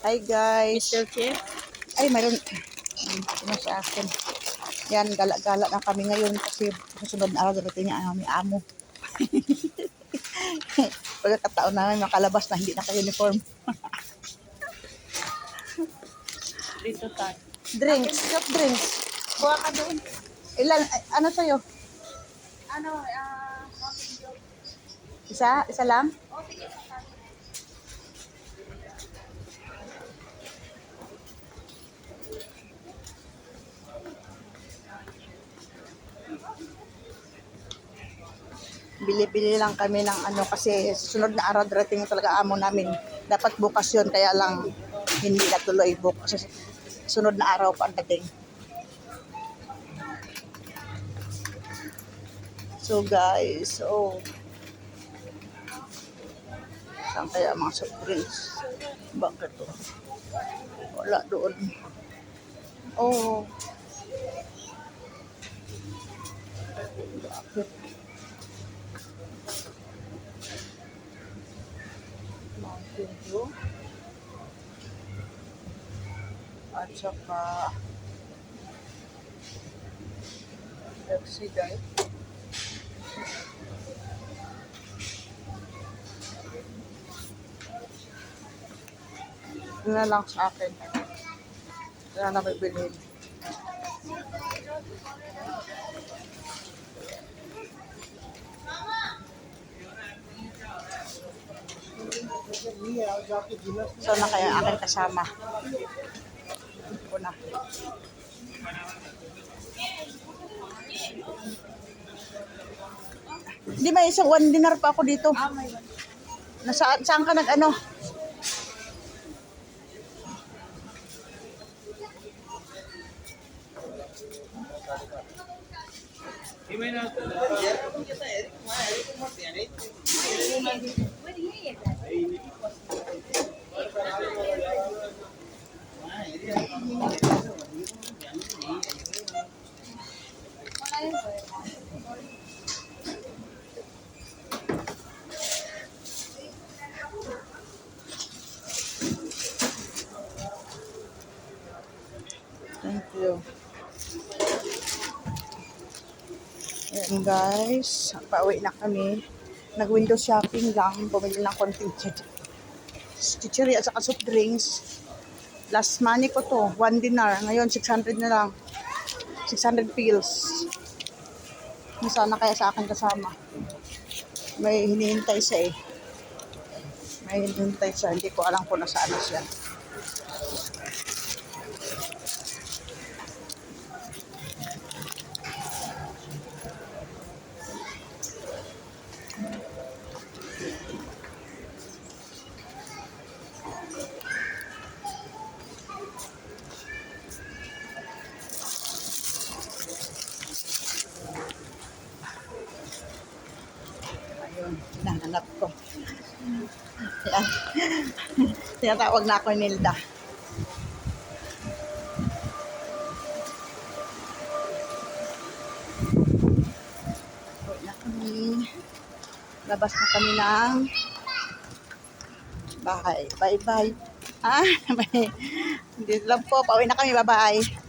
Hi guys. Mr. Chef. Ay, mayroon. Ano sa akin. Yan, gala-gala na kami ngayon kasi susunod na araw darating niya ang aming amo. Pagkakataon namin makalabas na hindi naka-uniform. Dito tayo. Drinks, soft drinks. Kuha ka doon. Ilan, ano sa'yo? Ano, Isa? Isa lang? Bili-bili lang kami ng ano kasi sunod na araw darating talaga amo namin. Dapat bukas yun, kaya lang hindi natuloy bukas. Sunod na araw pa ang dating. So guys, saan kaya mga soft drinks? Bakit to? Wala doon. Oh. Bakit? Mountain Dew. At saka Pepsi Diet. Yun na lang sa akin. Wala na may bilhin. So na kaya aking kasama. Ito na. Hindi, may isang one dinar pa ako dito. Saan ka nag-ano? Thank you. Ayan guys, pauwi na kami. Nag-window shopping lang, bumili ng konting chichiri at saka soft drinks. Last money ko to, 1 dinar. Ngayon, 600 na lang. 600 pills. Sana kaya sa akin kasama. May hinihintay siya eh. May hinihintay siya. Hindi ko alam kung nasaan na siya. Ayun, hinahanap ko. Yan. Tinatawag na ako ni Nilda. Uwi na kami. Labas na kami ng bahay. Bye-bye. Ah, bye. Hindi lang po. Pauwi na kami. Bye-bye.